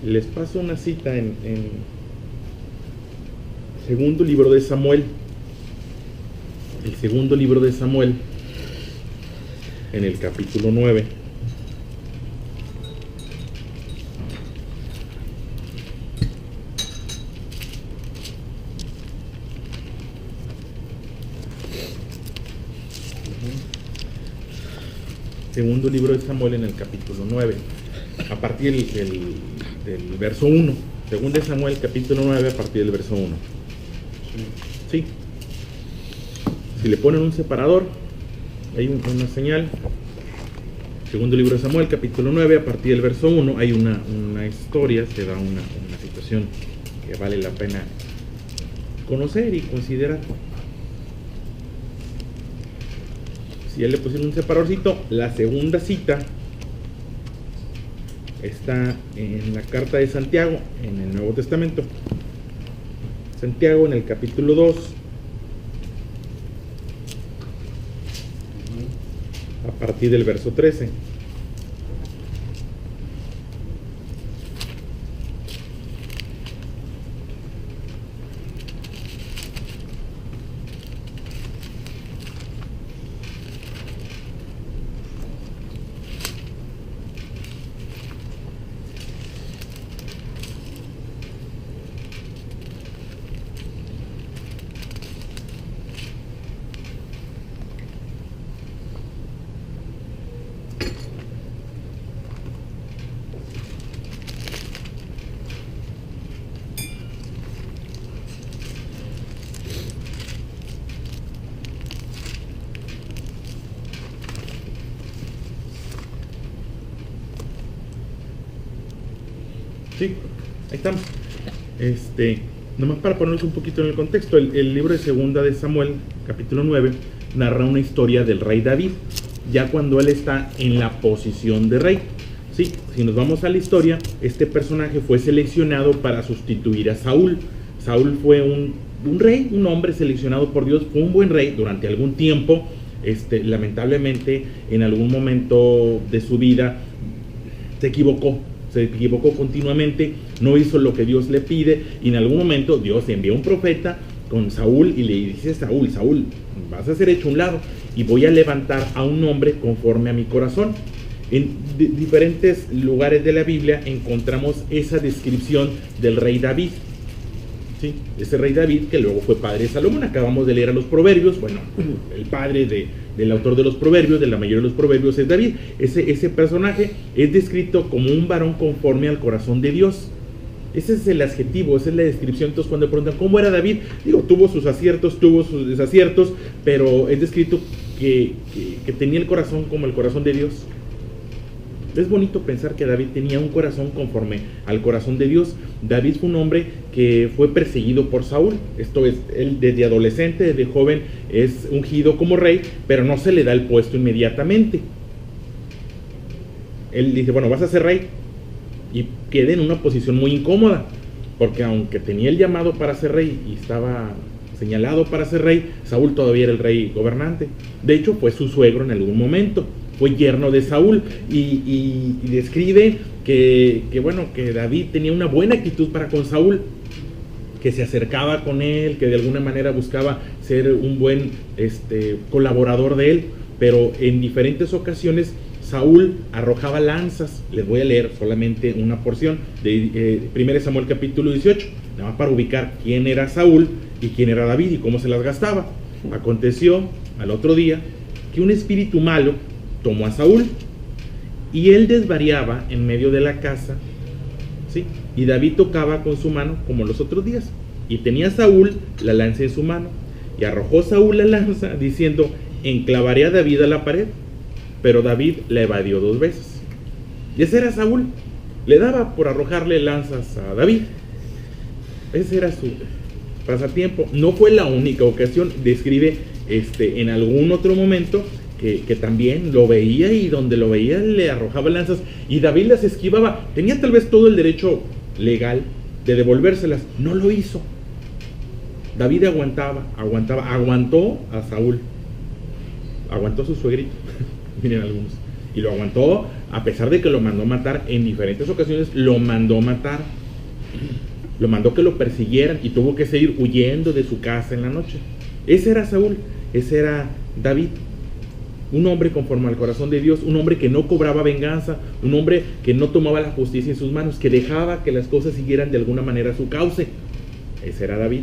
Les paso una cita en segundo libro de Samuel. El segundo libro de Samuel, en el capítulo 9. Segundo libro de Samuel, en el capítulo 9, a partir del verso 1. Segundo de Samuel, capítulo 9, a partir del verso 1. Sí. Si le ponen un separador, hay una señal. Segundo libro de Samuel, capítulo 9, a partir del verso 1, hay una historia, se da una situación que vale la pena conocer y considerar. Si ya le pusieron un separadorcito, la segunda cita está en la carta de Santiago, en el Nuevo Testamento. Santiago, en el capítulo 2, a partir del verso 13. Sí, ahí estamos. Nomás para ponernos un poquito en el contexto, el libro de Segunda de Samuel, capítulo 9, narra una historia del rey David, ya cuando él está en la posición de rey. Sí, si nos vamos a la historia, este personaje fue seleccionado para sustituir a Saúl. Saúl fue un rey, un hombre seleccionado por Dios, fue un buen rey durante algún tiempo. Lamentablemente, en algún momento de su vida, se equivocó continuamente, no hizo lo que Dios le pide, y en algún momento Dios envió un profeta con Saúl y le dice: Saúl, vas a ser hecho un lado y voy a levantar a un hombre conforme a mi corazón. En diferentes lugares de la Biblia encontramos esa descripción del rey David. ¿Sí? Ese rey David que luego fue padre de Salomón. Acabamos de leer a los Proverbios. Bueno, el padre del autor de los Proverbios, de la mayoría de los Proverbios, es David. Ese personaje es descrito como un varón conforme al corazón de Dios. Ese es el adjetivo, esa es la descripción. Entonces, cuando preguntan cómo era David, tuvo sus aciertos, tuvo sus desaciertos, pero es descrito que tenía el corazón como el corazón de Dios. Es bonito pensar que David tenía un corazón conforme al corazón de Dios. David fue un hombre que fue perseguido por Saúl. Esto es, él desde adolescente, desde joven, es ungido como rey, pero no se le da el puesto inmediatamente. Él dice: bueno, vas a ser rey, y queda en una posición muy incómoda, porque aunque tenía el llamado para ser rey y estaba señalado para ser rey, Saúl todavía era el rey gobernante. De hecho, fue su suegro en algún momento. Fue yerno de Saúl, y describe que David tenía una buena actitud para con Saúl, que se acercaba con él, que de alguna manera buscaba ser un buen colaborador de él, pero en diferentes ocasiones Saúl arrojaba lanzas. Les voy a leer solamente una porción de 1 Samuel capítulo 18, nada más para ubicar quién era Saúl y quién era David y cómo se las gastaba. Aconteció al otro día que un espíritu malo tomó a Saúl, y él desvariaba en medio de la casa, ¿sí? Y David tocaba con su mano como los otros días, y tenía Saúl la lanza en su mano, y arrojó Saúl la lanza diciendo: enclavaré a David a la pared. Pero David la evadió 2 veces. Y ese era Saúl, le daba por arrojarle lanzas a David. Ese era su pasatiempo. No fue la única ocasión. Describe en algún otro momento que también lo veía, y donde lo veía le arrojaba lanzas, y David las esquivaba. Tenía tal vez todo el derecho legal de devolvérselas, no lo hizo. David aguantó a Saúl, aguantó a su suegrito. Miren algunos. Y lo aguantó, a pesar de que lo mandó matar en diferentes ocasiones, lo mandó matar. Lo mandó que lo persiguieran y tuvo que seguir huyendo de su casa en la noche. Ese era Saúl, ese era David. Un hombre conforme al corazón de Dios, un hombre que no cobraba venganza, un hombre que no tomaba la justicia en sus manos, que dejaba que las cosas siguieran de alguna manera su cauce. Ese era David.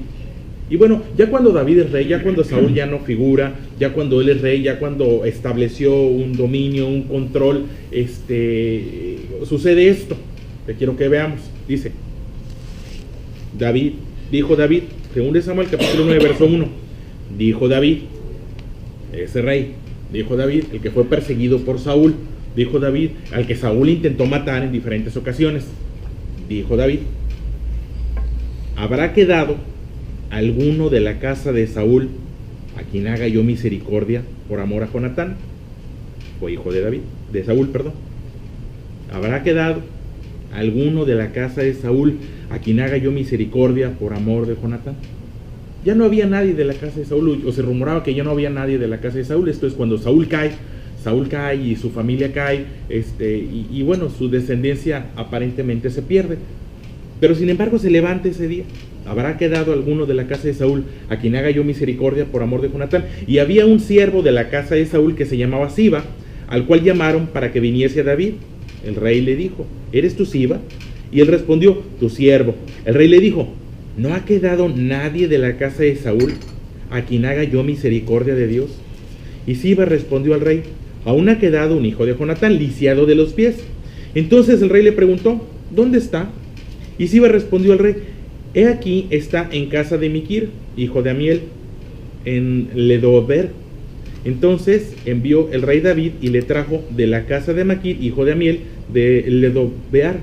Y bueno, ya cuando David es rey, ya cuando Saúl ya no figura, ya cuando él es rey, ya cuando estableció un dominio, un control, sucede esto, que quiero que veamos. Dice, dijo David, según de Samuel capítulo 9, verso 1, dijo David, ese rey, dijo David, el que fue perseguido por Saúl, dijo David, al que Saúl intentó matar en diferentes ocasiones, dijo David, ¿habrá quedado alguno de la casa de Saúl a quien haga yo misericordia por amor a Jonatán? Fue hijo de David, de Saúl, perdón. ¿Habrá quedado alguno de la casa de Saúl a quien haga yo misericordia por amor de Jonatán? Ya no había nadie de la casa de Saúl, o se rumoraba que ya no había nadie de la casa de Saúl. Esto es cuando Saúl cae y su familia cae, y bueno, su descendencia aparentemente se pierde. Pero sin embargo se levanta ese día. ¿Habrá quedado alguno de la casa de Saúl a quien haga yo misericordia por amor de Jonatán? Y había un siervo de la casa de Saúl que se llamaba Siba, al cual llamaron para que viniese a David. El rey le dijo, ¿eres tú Siba? Y él respondió, tu siervo. El rey le dijo, ¿no ha quedado nadie de la casa de Saúl a quien haga yo misericordia de Dios? Y Siba respondió al rey, aún ha quedado un hijo de Jonatán, lisiado de los pies. Entonces el rey le preguntó, ¿dónde está? Y Siba respondió al rey, he aquí está en casa de Miquir, hijo de Amiel, en Ledober. Entonces envió el rey David y le trajo de la casa de Maquir, hijo de Amiel, de Ledobear,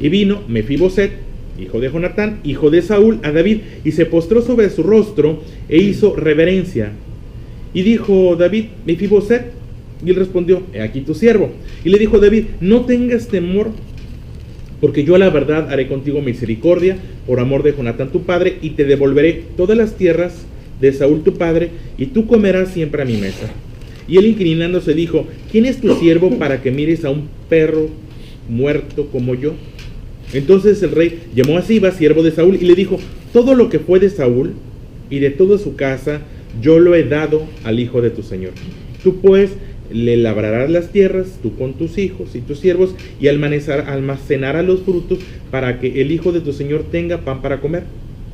Y vino Mefiboset, hijo de Jonatán, hijo de Saúl, a David, y se postró sobre su rostro e hizo reverencia. Y dijo David, Mefiboset, y él respondió, he aquí tu siervo. Y le dijo David, no tengas temor, porque yo a la verdad haré contigo misericordia por amor de Jonatán tu padre, y te devolveré todas las tierras de Saúl tu padre, y tú comerás siempre a mi mesa. Y él inclinándose dijo, ¿quién es tu siervo para que mires a un perro muerto como yo? Entonces el rey llamó a Siba, siervo de Saúl, y le dijo, todo lo que fue de Saúl y de toda su casa, yo lo he dado al hijo de tu señor. Tú pues le labrarás las tierras, tú con tus hijos y tus siervos, y almacenarás los frutos para que el hijo de tu señor tenga pan para comer.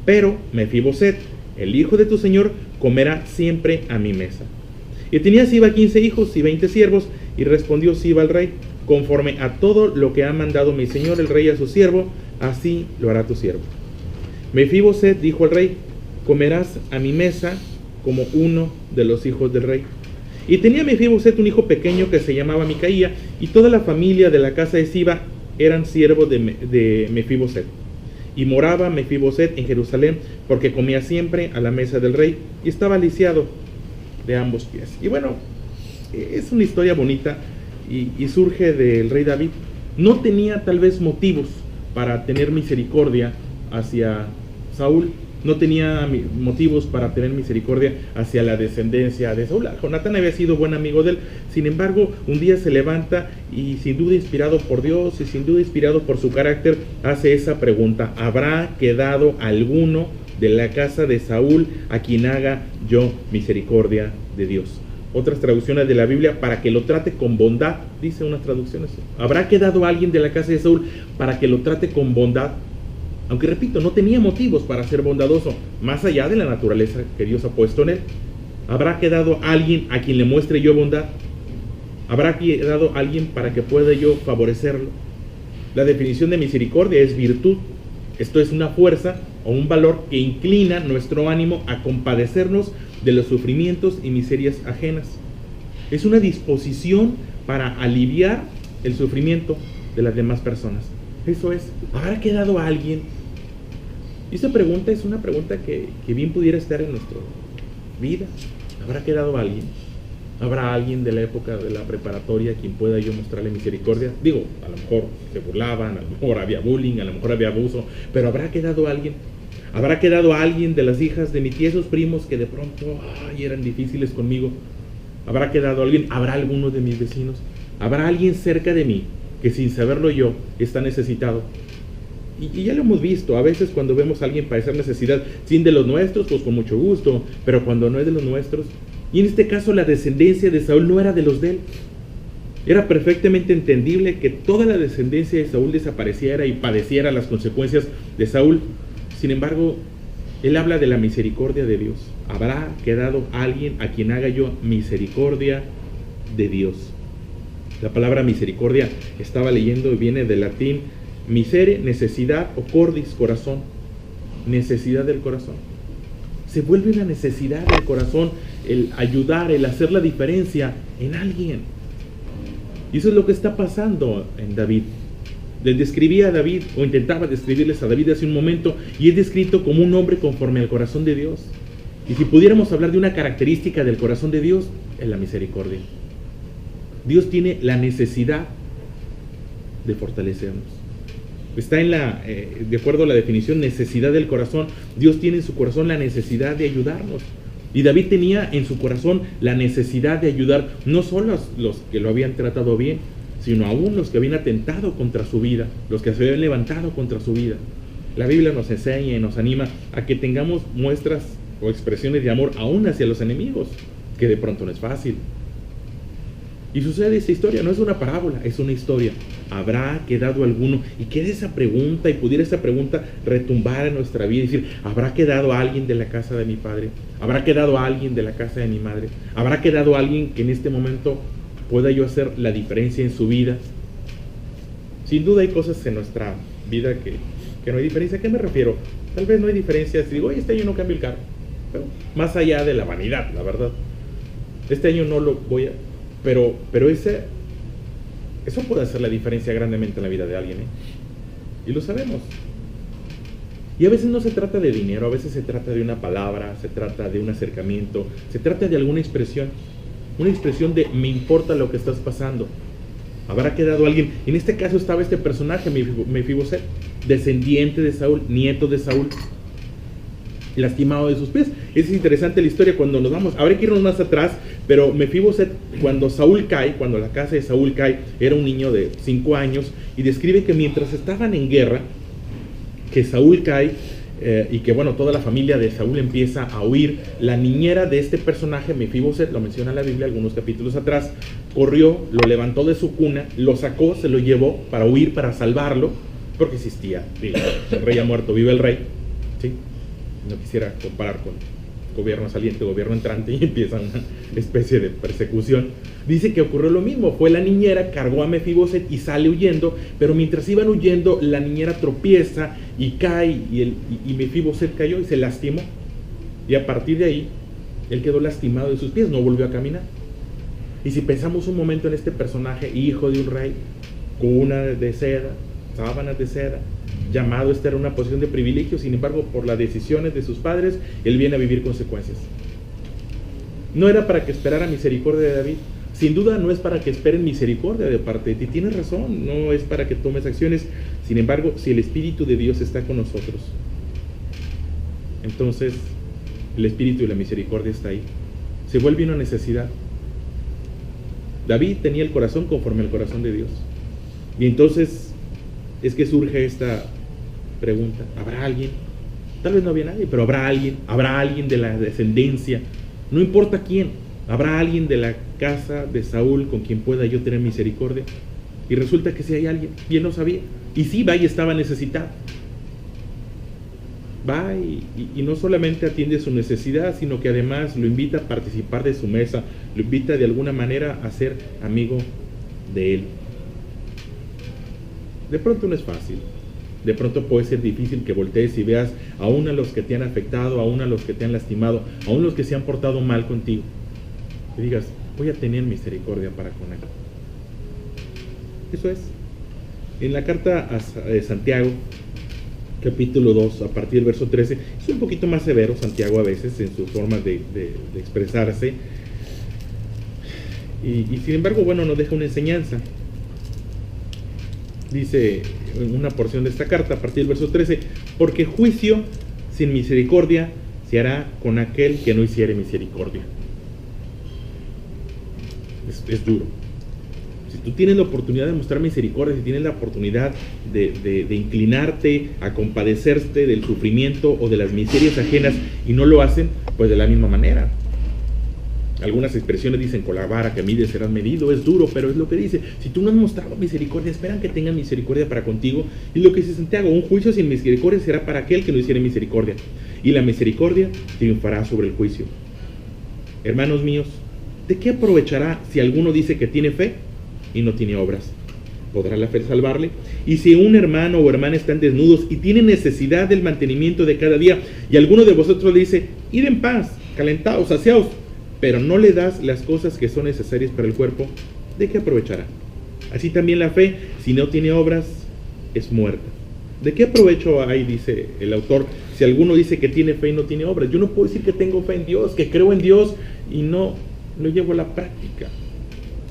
Pero Mefiboset, el hijo de tu señor, comerá siempre a mi mesa. Y tenía Siba 15 hijos y 20 siervos, y respondió Siba al rey, conforme a todo lo que ha mandado mi señor el rey a su siervo, así lo hará tu siervo. Mefiboset dijo al rey, comerás a mi mesa como uno de los hijos del rey. Y tenía Mefiboset un hijo pequeño que se llamaba Micaía, y toda la familia de la casa de Siba eran siervos de Mefiboset. Y moraba Mefiboset en Jerusalén, porque comía siempre a la mesa del rey, y estaba lisiado de ambos pies. Y bueno, es una historia bonita, y surge del rey David. No tenía tal vez motivos para tener misericordia hacia Saúl, no tenía motivos para tener misericordia hacia la descendencia de Saúl. Jonatán había sido buen amigo de él. Sin embargo, un día se levanta y, sin duda inspirado por Dios y sin duda inspirado por su carácter, hace esa pregunta: ¿habrá quedado alguno de la casa de Saúl a quien haga yo misericordia de Dios? Otras traducciones de la Biblia, para que lo trate con bondad, dice unas traducciones. ¿Habrá quedado alguien de la casa de Saúl para que lo trate con bondad? Aunque repito, no tenía motivos para ser bondadoso, más allá de la naturaleza que Dios ha puesto en él. ¿Habrá quedado alguien a quien le muestre yo bondad? ¿Habrá quedado alguien para que pueda yo favorecerlo? La definición de misericordia es virtud. Esto es una fuerza o un valor que inclina nuestro ánimo a compadecernos de los sufrimientos y miserias ajenas. Es una disposición para aliviar el sufrimiento de las demás personas. Eso es. ¿Habrá quedado alguien? Y esa pregunta es una pregunta que bien pudiera estar en nuestra vida. ¿Habrá quedado alguien? ¿Habrá alguien de la época de la preparatoria a quien pueda yo mostrarle misericordia? Digo, a lo mejor se burlaban, a lo mejor había bullying, a lo mejor había abuso, pero ¿habrá quedado alguien? ¿Habrá quedado alguien de las hijas de mis tiesos primos que de pronto eran difíciles conmigo? ¿Habrá quedado alguien? ¿Habrá alguno de mis vecinos? Habrá alguien cerca de mí que sin saberlo yo está necesitado. Y ya lo hemos visto, a veces cuando vemos a alguien padecer necesidad, sin de los nuestros, pues con mucho gusto, pero cuando no es de los nuestros, y en este caso la descendencia de Saúl no era de los de él. Era perfectamente entendible que toda la descendencia de Saúl desapareciera y padeciera las consecuencias de Saúl. Sin embargo, él habla de la misericordia de Dios. Habrá quedado alguien a quien haga yo misericordia de Dios. La palabra misericordia, estaba leyendo, y viene del latín misere, necesidad, o cordis, corazón. Necesidad del corazón. Se vuelve una necesidad del corazón el ayudar, el hacer la diferencia en alguien. Y eso es lo que está pasando en David. Les describía a David, o intentaba describirles a David hace un momento, y es descrito como un hombre conforme al corazón de Dios. Y si pudiéramos hablar de una característica del corazón de Dios, es la misericordia. Dios tiene la necesidad de fortalecernos. Está en de acuerdo a la definición, necesidad del corazón. Dios tiene en su corazón la necesidad de ayudarnos. Y David tenía en su corazón la necesidad de ayudar no solo a los que lo habían tratado bien, sino aún los que habían atentado contra su vida, los que se habían levantado contra su vida. La Biblia nos enseña y nos anima a que tengamos muestras o expresiones de amor aún hacia los enemigos, que de pronto no es fácil. Y sucede esta historia, no es una parábola, es una historia. ¿Habrá quedado alguno? Y queda esa pregunta, y pudiera esa pregunta retumbar en nuestra vida y decir, ¿habrá quedado alguien de la casa de mi padre? ¿Habrá quedado alguien de la casa de mi madre? ¿Habrá quedado alguien que en este momento pueda yo hacer la diferencia en su vida? Sin duda hay cosas en nuestra vida que no hay diferencia. ¿A qué me refiero? Tal vez no hay diferencia si digo, oye, este año no cambio el carro. Pero más allá de la vanidad, la verdad. Este año no lo voy a... Pero eso puede hacer la diferencia grandemente en la vida de alguien, y lo sabemos. Y a veces no se trata de dinero, a veces se trata de una palabra, se trata de un acercamiento, se trata de alguna expresión, una expresión de me importa lo que estás pasando. Habrá quedado alguien. En este caso estaba este personaje, Mefiboset, descendiente de Saúl, nieto de Saúl, lastimado de sus pies. Es interesante la historia cuando nos vamos. Habrá que irnos más atrás, pero Mefiboset, cuando Saúl cae, cuando la casa de Saúl cae, era un niño de 5 años, y describe que mientras estaban en guerra, que Saúl cae, y que bueno, toda la familia de Saúl empieza a huir, la niñera de este personaje, Mefiboset, lo menciona la Biblia algunos capítulos atrás, corrió, lo levantó de su cuna, lo sacó, se lo llevó para huir, para salvarlo, porque existía, el rey ha muerto, vive el rey, ¿sí? No quisiera comparar con gobierno saliente, gobierno entrante, y empieza una especie de persecución. Dice que ocurrió lo mismo, fue la niñera, cargó a Mefiboset y sale huyendo, pero mientras iban huyendo, la niñera tropieza y cae, y Mefiboset cayó y se lastimó. Y a partir de ahí, él quedó lastimado de sus pies, no volvió a caminar. Y si pensamos un momento en este personaje, hijo de un rey, cuna de seda, sábanas de seda, llamado a estar en una posición de privilegio, sin embargo, por las decisiones de sus padres, él viene a vivir consecuencias. No era para que esperara misericordia de David. Sin duda no es para que esperen misericordia de parte de ti. Tienes razón, no es para que tomes acciones. Sin embargo, si el Espíritu de Dios está con nosotros, entonces el Espíritu y la misericordia está ahí. Se vuelve una necesidad. David tenía el corazón conforme al corazón de Dios. Y entonces es que surge esta pregunta: ¿habrá alguien? Tal vez no había nadie, pero habrá alguien de la descendencia, no importa quién, habrá alguien de la casa de Saúl con quien pueda yo tener misericordia. Y resulta que sí hay alguien, y él no sabía, y sí va y estaba necesitado. Va y no solamente atiende su necesidad, sino que además lo invita a participar de su mesa, lo invita de alguna manera a ser amigo de él. De pronto no es fácil, de pronto puede ser difícil que voltees y veas aún a los que te han afectado, aún a los que te han lastimado, aún los que se han portado mal contigo, y digas, voy a tener misericordia para con él. Eso es. En la carta a Santiago, capítulo 2, a partir del verso 13, es un poquito más severo Santiago a veces en su forma de expresarse, y sin embargo, bueno, nos deja una enseñanza. Dice en una porción de esta carta, a partir del verso 13, porque juicio sin misericordia se hará con aquel que no hiciere misericordia. Es duro. Si tú tienes la oportunidad de mostrar misericordia, si tienes la oportunidad de inclinarte a compadecerte del sufrimiento o de las miserias ajenas y no lo hacen, pues de la misma manera. Algunas expresiones dicen: con la vara que mides serás medido. Es duro, pero es lo que dice. Si tú no has mostrado misericordia, esperan que tengan misericordia para contigo. Y lo que dice Santiago: un juicio sin misericordia será para aquel que no hiciere misericordia, y la misericordia triunfará sobre el juicio. Hermanos míos, ¿de qué aprovechará si alguno dice que tiene fe y no tiene obras? ¿Podrá la fe salvarle? Y si un hermano o hermana están desnudos y tienen necesidad del mantenimiento de cada día, y alguno de vosotros le dice: id en paz, calentaos, saciaos, pero no le das las cosas que son necesarias para el cuerpo, ¿de qué aprovechará? Así también la fe, si no tiene obras, es muerta. ¿De qué aprovecho hay, dice el autor, si alguno dice que tiene fe y no tiene obras? Yo no puedo decir que tengo fe en Dios, que creo en Dios y no lo llevo a la práctica.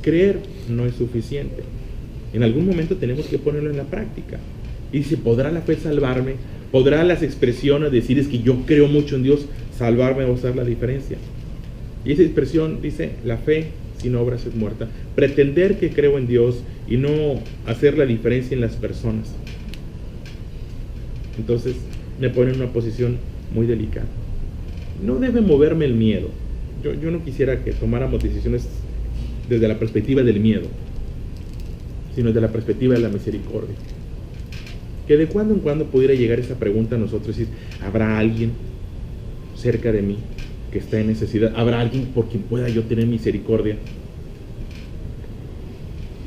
Creer no es suficiente. En algún momento tenemos que ponerlo en la práctica. Y dice: ¿podrá la fe salvarme? ¿Podrá las expresiones decir es que yo creo mucho en Dios salvarme o hacer la diferencia? Y esa expresión dice: la fe sin obras es muerta. Pretender que creo en Dios y no hacer la diferencia en las personas, entonces me pone en una posición muy delicada. No debe moverme el miedo. Yo no quisiera que tomáramos decisiones desde la perspectiva del miedo, sino desde la perspectiva de la misericordia. Que de cuando en cuando pudiera llegar esa pregunta a nosotros: y ¿habrá alguien cerca de mí que está en necesidad? ¿Habrá alguien por quien pueda yo tener misericordia?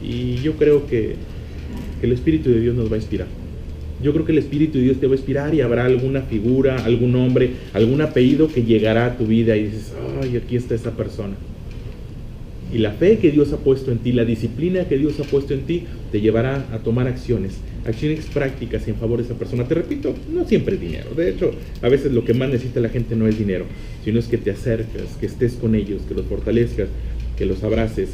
Y yo creo que el Espíritu de Dios nos va a inspirar. Yo creo que el Espíritu de Dios te va a inspirar, y habrá alguna figura, algún nombre, algún apellido que llegará a tu vida y dices: ay, aquí está esa persona. Y la fe que Dios ha puesto en ti, la disciplina que Dios ha puesto en ti, te llevará a tomar acciones prácticas en favor de esa persona. Te repito, no siempre es dinero. De hecho, a veces lo que más necesita la gente no es dinero, sino es que te acercas, que estés con ellos, que los fortalezcas, que los abraces,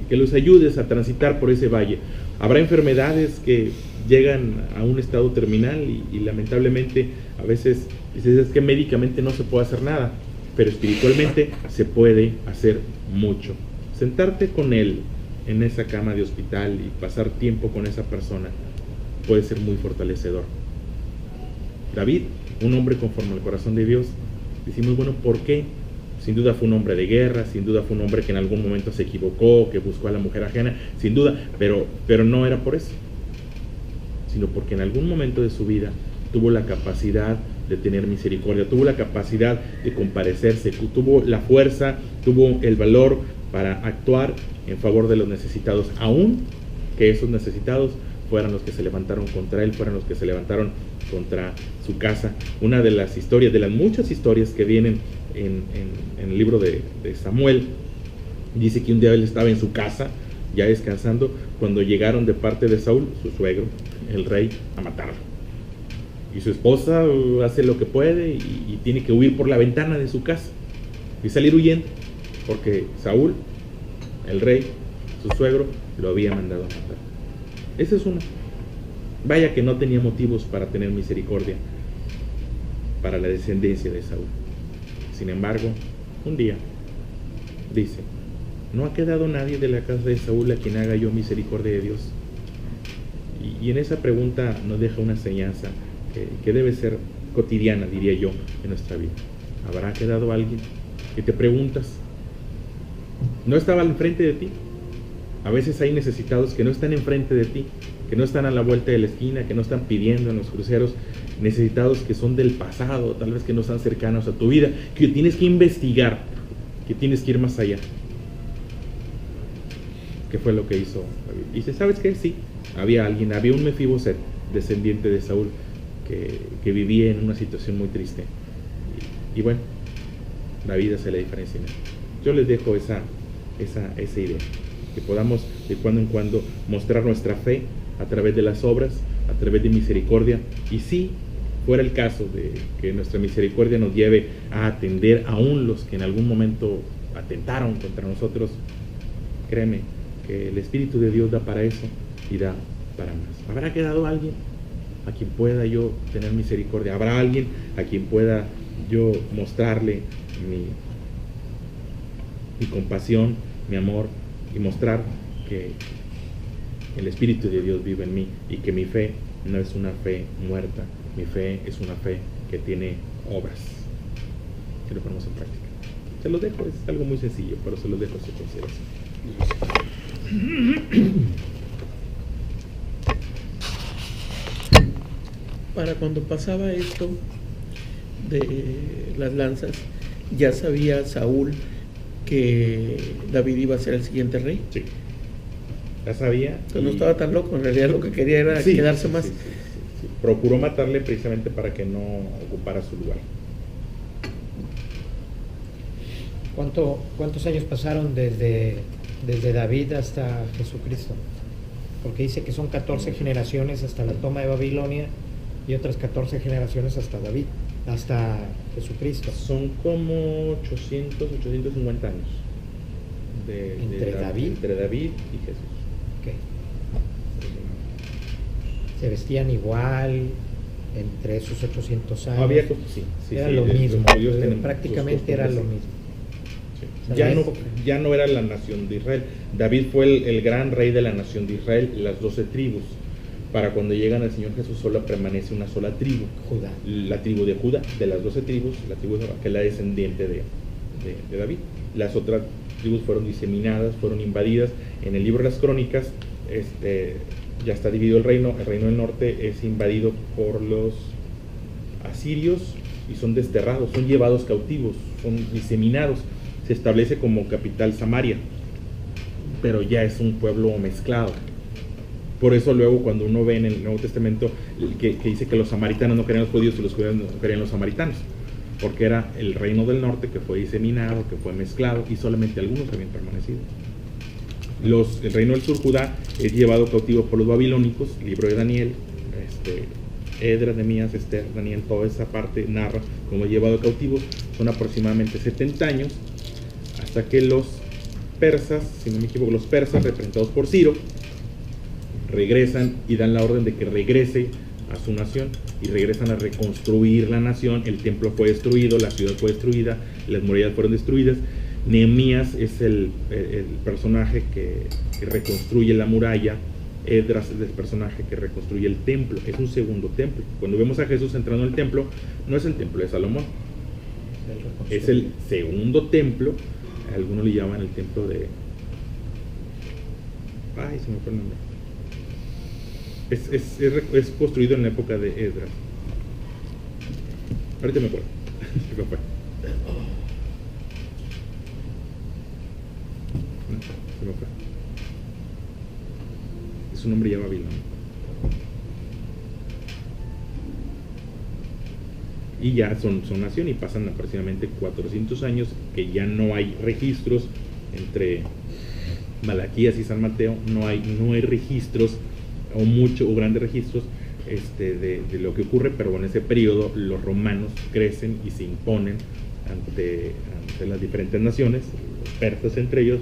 que los ayudes a transitar por ese valle. Habrá enfermedades que llegan a un estado terminal y lamentablemente a veces dices: es que médicamente no se puede hacer nada, pero espiritualmente se puede hacer mucho. Sentarte con él en esa cama de hospital y pasar tiempo con esa persona puede ser muy fortalecedor. David, un hombre conforme al corazón de Dios, decimos: bueno, ¿por qué? Sin duda fue un hombre de guerra, sin duda fue un hombre que en algún momento se equivocó, que buscó a la mujer ajena, sin duda, pero no era por eso, sino porque en algún momento de su vida tuvo la capacidad de tener misericordia, tuvo la capacidad de compadecerse, tuvo la fuerza, tuvo el valor para actuar en favor de los necesitados, aun que esos necesitados fueran los que se levantaron contra él, fueran los que se levantaron contra su casa. Una de las historias, de las muchas historias que vienen en el libro de Samuel, dice que un día él estaba en su casa, ya descansando, cuando llegaron de parte de Saúl, su suegro, el rey, a matarlo. Y su esposa hace lo que puede y tiene que huir por la ventana de su casa y salir huyendo, porque Saúl, el rey, su suegro, lo había mandado a matar. Esa es una. Vaya que no tenía motivos para tener misericordia para la descendencia de Saúl. Sin embargo, un día dice: no ha quedado nadie de la casa de Saúl a quien haga yo misericordia de Dios. Y en esa pregunta nos deja una enseñanza que debe ser cotidiana, diría yo, en nuestra vida. ¿Habrá quedado alguien que te preguntas? ¿No estaba enfrente de ti? A veces hay necesitados que no están enfrente de ti, que no están a la vuelta de la esquina, que no están pidiendo en los cruceros, necesitados que son del pasado, tal vez que no están cercanos a tu vida, que tienes que investigar, que tienes que ir más allá. ¿Qué fue lo que hizo David? Y dice: ¿sabes qué? Sí, había alguien, había un Mefiboset, descendiente de Saúl, que vivía en una situación muy triste. Y bueno, David hace la diferencia en él. Yo les dejo esa idea, que podamos de cuando en cuando mostrar nuestra fe a través de las obras, a través de misericordia, y si fuera el caso de que nuestra misericordia nos lleve a atender aún los que en algún momento atentaron contra nosotros, créeme que el Espíritu de Dios da para eso y da para más. ¿Habrá quedado alguien a quien pueda yo tener misericordia? ¿Habrá alguien a quien pueda yo mostrarle mi compasión, mi amor, y mostrar que el Espíritu de Dios vive en mí y que mi fe no es una fe muerta, mi fe es una fe que tiene obras, que lo ponemos en práctica. Se los dejo, es algo muy sencillo, pero se los dejo a su consideración. Para cuando pasaba esto de las lanzas, ya sabía Saúl que David iba a ser el siguiente rey. Sí, ya sabía. Entonces no estaba tan loco, en realidad lo que quería era quedarse más. Sí. Procuró matarle precisamente para que no ocupara su lugar. ¿Cuántos años pasaron desde David hasta Jesucristo? Porque dice que son 14 generaciones hasta la toma de Babilonia y otras 14 generaciones hasta David, hasta Jesucristo. Son como 850 años. ¿Entre David? Entre David y Jesús. Okay. ¿Se vestían igual entre esos 800 años? Había, sí, era lo mismo, prácticamente era lo mismo. Sí. Ya no era la nación de Israel. David fue el gran rey de la nación de Israel, las 12 tribus. Para cuando llegan al Señor Jesús solo permanece una sola tribu, Judá. La tribu de Judá. De las 12 tribus, la tribu de Judá, que es la descendiente de David. Las otras tribus fueron diseminadas, fueron invadidas. En el libro de las Crónicas ya está dividido el reino del norte es invadido por los asirios y son desterrados, son llevados cautivos, son diseminados. Se establece como capital Samaria, pero ya es un pueblo mezclado. Por eso luego cuando uno ve en el Nuevo Testamento que dice que los samaritanos no querían los judíos y los judíos no querían los samaritanos, porque era el reino del norte que fue diseminado, que fue mezclado y solamente algunos habían permanecido. El reino del sur, Judá, es llevado cautivo por los babilónicos, libro de Daniel, Esdras, Nehemías, Esther, Daniel, toda esa parte narra cómo es llevado cautivo. Son aproximadamente 70 años hasta que los persas, si no me equivoco, los persas representados por Ciro regresan y dan la orden de que regrese a su nación y regresan a reconstruir la nación. El templo fue destruido, la ciudad fue destruida, las murallas fueron destruidas. Nehemías es el personaje que reconstruye la muralla. Esdras es el personaje que reconstruye el templo. Es un segundo templo. Cuando vemos a Jesús entrando en el templo, no es el templo de Salomón, es el segundo templo. Algunos le llaman el templo de... Ay, se me fue el nombre. Es construido en la época de Esdras. Ahorita me acuerdo. Se me fue. Se me fue. Es un nombre ya babilonio. Y ya son nación y pasan aproximadamente 400 años que ya no hay registros entre Malaquías y San Mateo, no hay registros o grandes registros de lo que ocurre, pero en ese periodo los romanos crecen y se imponen ante las diferentes naciones, los persas entre ellos,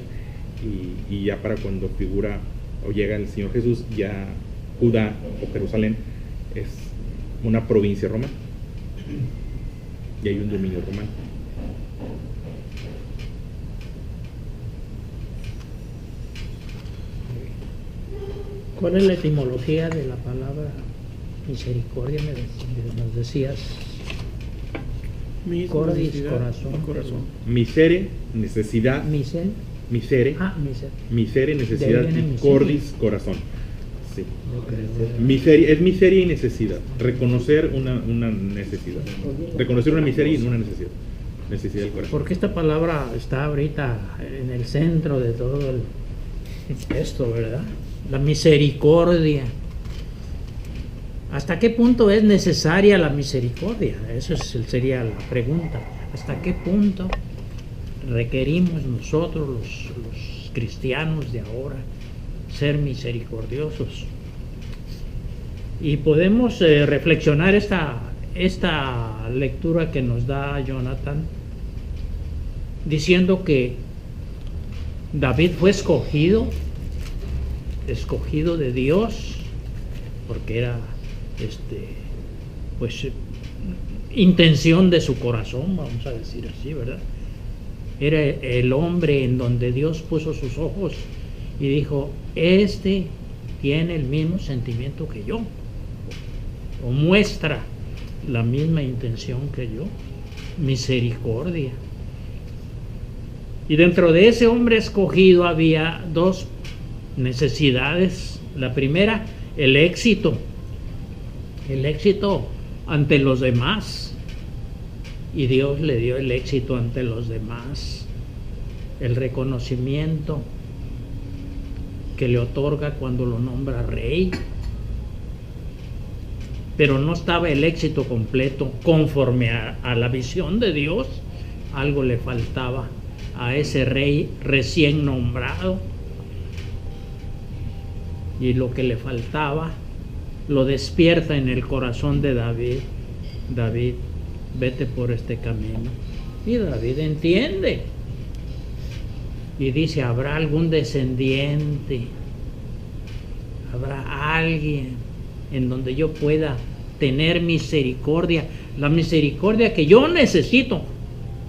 y ya para cuando figura o llega el Señor Jesús, ya Judá o Jerusalén es una provincia romana y hay un dominio romano. ¿Cuál es la etimología de la palabra misericordia? Nos decías. Cordis, corazón. Misere, necesidad. Misere. Misere. Misere, necesidad. Y cordis, corazón. Sí. Es miseria y necesidad. Reconocer una necesidad. Reconocer una miseria y una necesidad. Necesidad del corazón. Porque esta palabra está ahorita en el centro de todo esto, ¿verdad? La misericordia. ¿Hasta qué punto es necesaria la misericordia? Esa sería la pregunta. ¿Hasta qué punto requerimos nosotros, los cristianos de ahora, ser misericordiosos? Y podemos reflexionar esta lectura que nos da Jonathan, diciendo que David fue escogido de Dios, porque era pues intención de su corazón, vamos a decir así, ¿verdad? Era el hombre en donde Dios puso sus ojos y dijo: este tiene el mismo sentimiento que yo, o muestra la misma intención que yo, misericordia. Y dentro de ese hombre escogido había dos necesidades. La primera, el éxito ante los demás, y Dios le dio el éxito ante los demás, el reconocimiento que le otorga cuando lo nombra rey. Pero no estaba el éxito completo conforme a la visión de Dios. Algo le faltaba a ese rey recién nombrado, y lo que le faltaba lo despierta en el corazón de David. David, vete por este camino. Y David entiende y dice, habrá algún descendiente, habrá alguien en donde yo pueda tener misericordia, la misericordia que yo necesito.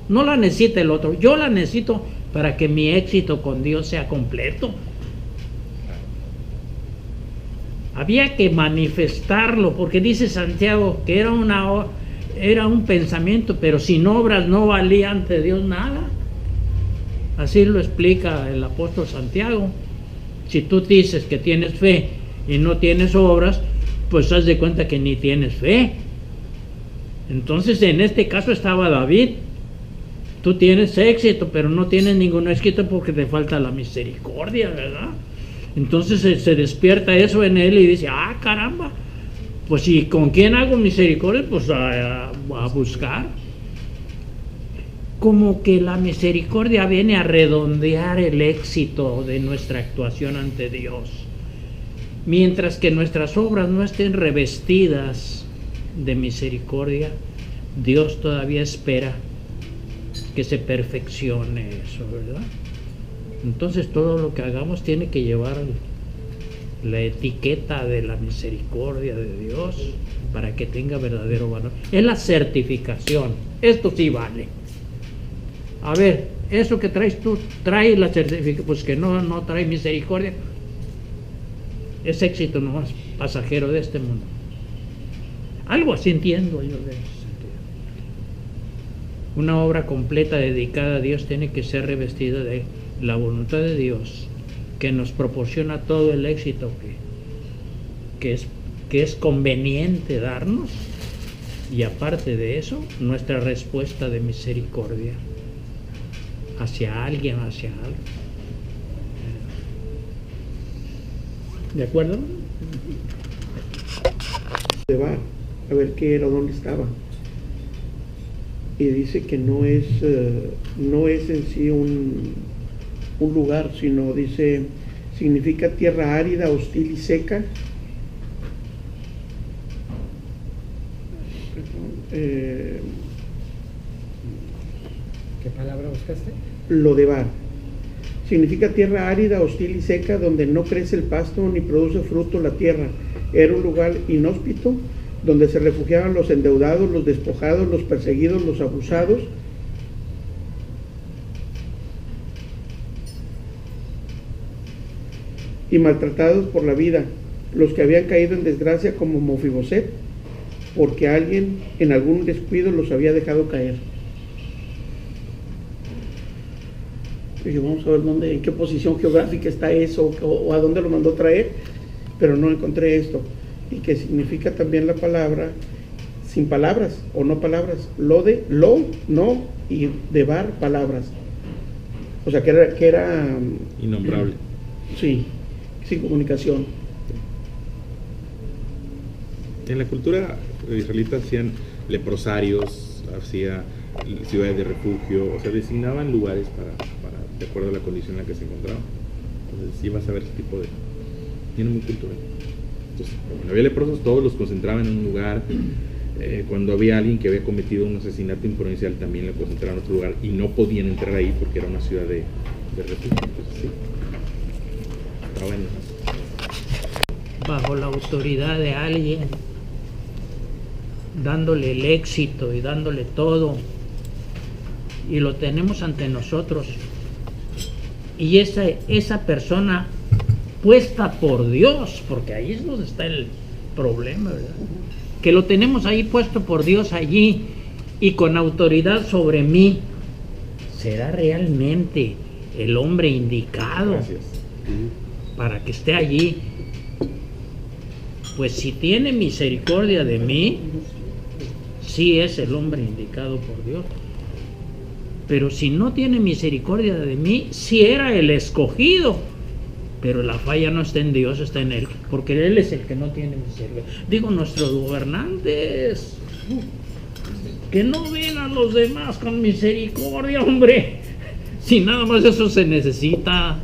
No la necesita el otro, yo la necesito para que mi éxito con Dios sea completo. Había que manifestarlo, porque dice Santiago que era un pensamiento, pero sin obras no valía ante Dios nada. Así lo explica el apóstol Santiago. Si tú dices que tienes fe y no tienes obras, pues haz de cuenta que ni tienes fe. Entonces en este caso estaba David. Tú tienes éxito, pero no tienes ningún éxito porque te falta la misericordia, ¿verdad? Entonces se despierta eso en él y dice, ah, caramba, pues si con quién hago misericordia, pues a buscar. Como que la misericordia viene a redondear el éxito de nuestra actuación ante Dios. Mientras que nuestras obras no estén revestidas de misericordia, Dios todavía espera que se perfeccione eso, ¿verdad? Entonces todo lo que hagamos tiene que llevar la etiqueta de la misericordia de Dios para que tenga verdadero valor. Es la certificación. Esto sí vale. A ver, eso que traes tú, trae la certificación, pues que no trae misericordia. Es éxito nomás pasajero de este mundo. Algo así entiendo yo de eso. Una obra completa dedicada a Dios tiene que ser revestida de la voluntad de Dios, que nos proporciona todo el éxito que es conveniente darnos, y aparte de eso, nuestra respuesta de misericordia hacia alguien, hacia algo. ¿De acuerdo? De Bar, a ver qué era, dónde estaba. Y dice que no es en sí un lugar, sino dice, significa tierra árida, hostil y seca. ¿Qué palabra buscaste? Lo de Bar. Significa tierra árida, hostil y seca, donde no crece el pasto ni produce fruto la tierra. Era un lugar inhóspito, donde se refugiaban los endeudados, los despojados, los perseguidos, los abusados. Y maltratados por la vida, los que habían caído en desgracia como Mofiboset, porque alguien en algún descuido los había dejado caer. Dije, vamos a ver en qué posición geográfica está eso, o a dónde lo mandó traer, pero no encontré esto. Y que significa también la palabra sin palabras o no palabras, lo, no, y de Bar, palabras. O sea que era innombrable. Sí, sin comunicación. En la cultura israelita hacían leprosarios, hacía ciudades de refugio, o sea, designaban lugares para de acuerdo a la condición en la que se encontraban. Entonces sí vas a ver ese tipo de... Tiene muy cultural. Entonces, cuando había leprosos, todos los concentraban en un lugar. Cuando había alguien que había cometido un asesinato improvidencial, también lo concentraban en otro lugar y no podían entrar ahí porque era una ciudad de refugio. Entonces sí, estaba en bajo la autoridad de alguien, dándole el éxito y dándole todo, y lo tenemos ante nosotros, y esa persona puesta por Dios, porque ahí es donde está el problema, ¿verdad? Que lo tenemos ahí puesto por Dios allí y con autoridad sobre mí. ¿Será realmente el hombre indicado Gracias. para que esté allí? Pues si tiene misericordia de mí, sí es el hombre indicado por Dios. Pero si no tiene misericordia de mí, sí era el escogido. Pero la falla no está en Dios, está en Él, porque Él es el que no tiene misericordia. Digo, nuestros gobernantes, que no ven a los demás con misericordia, hombre. Si nada más eso se necesita.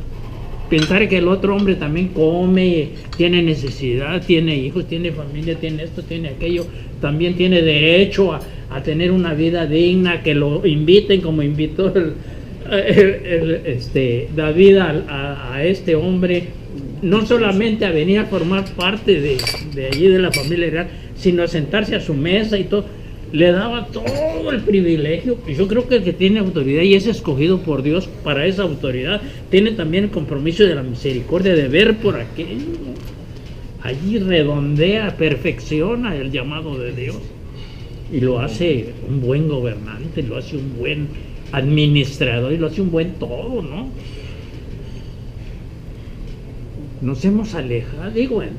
Pensar que el otro hombre también come, tiene necesidad, tiene hijos, tiene familia, tiene esto, tiene aquello, también tiene derecho a tener una vida digna, que lo inviten como invitó David a este hombre, no solamente a venir a formar parte de allí de la familia real, sino a sentarse a su mesa y todo. Le daba todo el privilegio. Y yo creo que el que tiene autoridad y es escogido por Dios para esa autoridad tiene también el compromiso de la misericordia, de ver por aquello, ¿no? Allí redondea, perfecciona el llamado de Dios y lo hace un buen gobernante, lo hace un buen administrador y lo hace un buen todo, ¿no? Nos hemos alejado, digo, en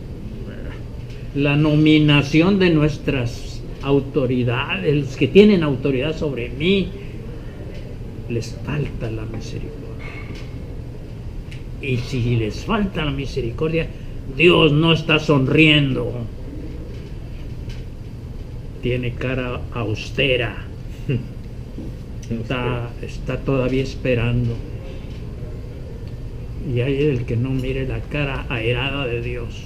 la nominación de nuestras autoridades, los que tienen autoridad sobre mí, les falta la misericordia. Y si les falta la misericordia, Dios no está sonriendo. Tiene cara austera. Está todavía esperando. Y hay el que no mire la cara airada de Dios.